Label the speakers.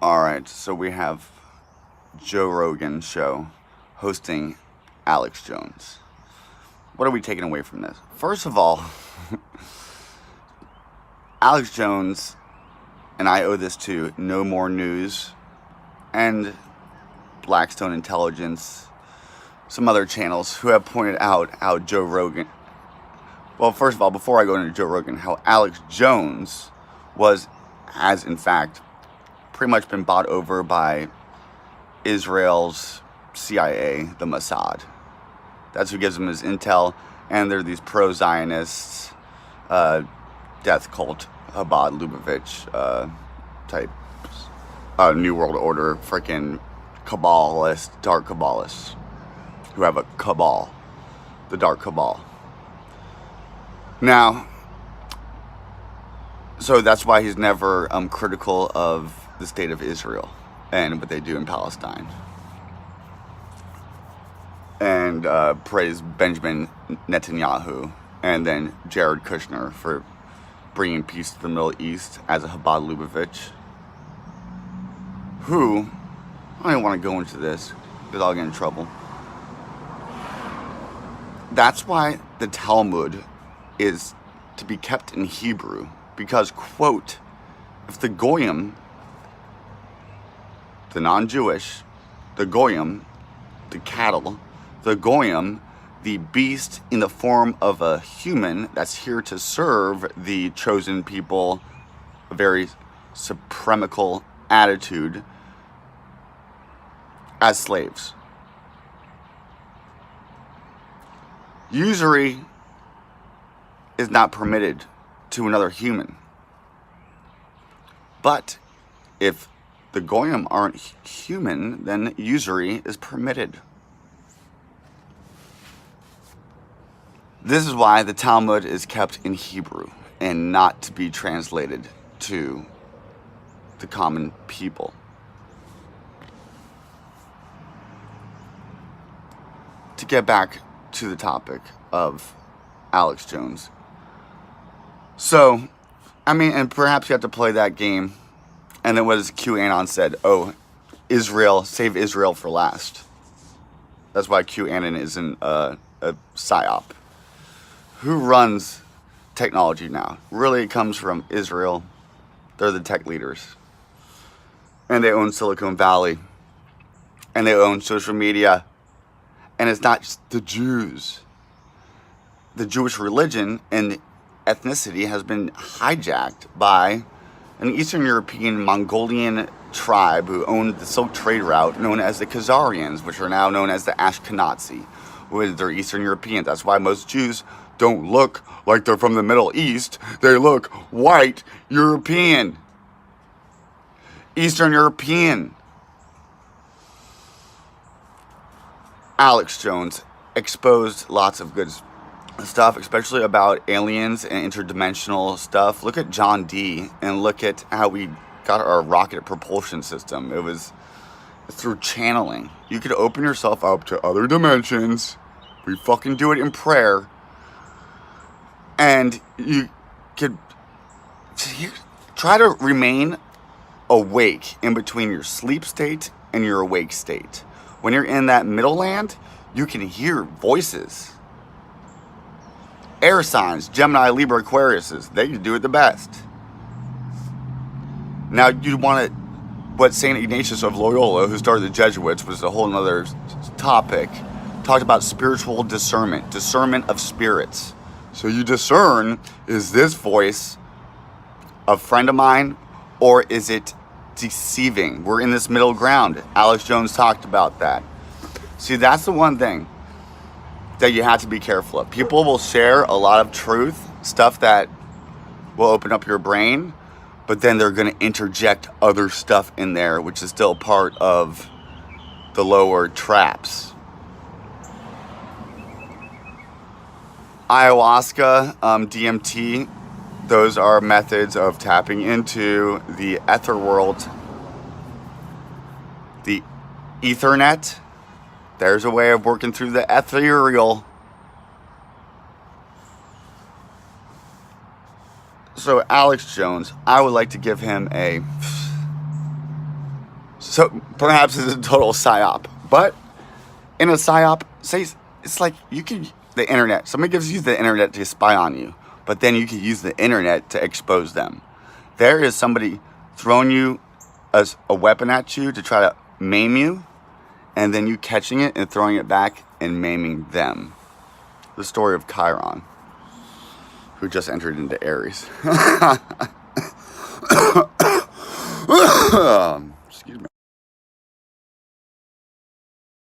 Speaker 1: Alright, so we have Joe Rogan show hosting Alex Jones. What are we taking away from this? First of all, Alex Jones, and I owe this to No More News and Blackstone Intelligence, some other channels who have pointed out how Joe Rogan, well, first of all, before I go into Joe Rogan, how Alex Jones has in fact pretty much been bought over by Israel's CIA, the Mossad. That's who gives him his intel, and they're these pro-Zionists, death cult, Chabad, Lubavitch type, New World Order, freaking Kabbalists, dark Kabbalists, who have a cabal, the dark cabal. Now, so that's why he's never critical of the state of Israel and what they do in Palestine. And praise Benjamin Netanyahu and then Jared Kushner for bringing peace to the Middle East as a Chabad Lubavitch. Who, I don't even want to go into this because I'll get in trouble. That's why the Talmud is to be kept in Hebrew, because, quote, if the Goyim, the non-Jewish, the Goyim, the cattle, the Goyim, the beast in the form of a human that's here to serve the chosen people, a very supremical attitude, as slaves. Usury is not permitted to another human. But if the Goyim aren't human, then usury is permitted. This is why the Talmud is kept in Hebrew and not to be translated to the common people. To get back to the topic of Alex Jones. So, I mean, and perhaps you have to play that game. And then what does QAnon said? Oh, Israel, save Israel for last. That's why QAnon isn't a psyop. Who runs technology now? Really, it comes from Israel. They're the tech leaders. And they own Silicon Valley. And they own social media. And it's not just the Jews. The Jewish religion and ethnicity has been hijacked by an Eastern European Mongolian tribe who owned the Silk Trade Route known as the Khazarians, which are now known as the Ashkenazi. They're Eastern Europeans. That's why most Jews don't look like they're from the Middle East. They look white European. Eastern European. Alex Jones exposed lots of good stuff, especially about aliens and interdimensional stuff. Look at John D. and look at how we got our rocket propulsion system. It was through channeling. You could open yourself up to other dimensions. We fucking do it in prayer. And you could try to remain awake in between your sleep state and your awake state. When you're in that middle land, you can hear voices. Air signs, Gemini, Libra, Aquariuses, they can do it the best. Now, you want to, what St. Ignatius of Loyola, who started the Jesuits, was a whole nother topic, talked about spiritual discernment of spirits. So you discern, is this voice a friend of mine, or is it deceiving? We're in this middle ground. Alex Jones talked about that. See, that's the one thing that you have to be careful of. People will share a lot of truth, stuff that will open up your brain, but then they're going to interject other stuff in there, which is still part of the lower traps. Ayahuasca, DMT, those are methods of tapping into the ether world. The Ethernet, there's a way of working through the ethereal. So Alex Jones, I would like to give him a So perhaps it's a total psyop. But in a psyop, say it's like the internet. Somebody gives you the internet to spy on you, but then you can use the internet to expose them. There is somebody throwing you a weapon at you to try to maim you, and then you catching it and throwing it back and maiming them. The story of Chiron, who just entered into Aries.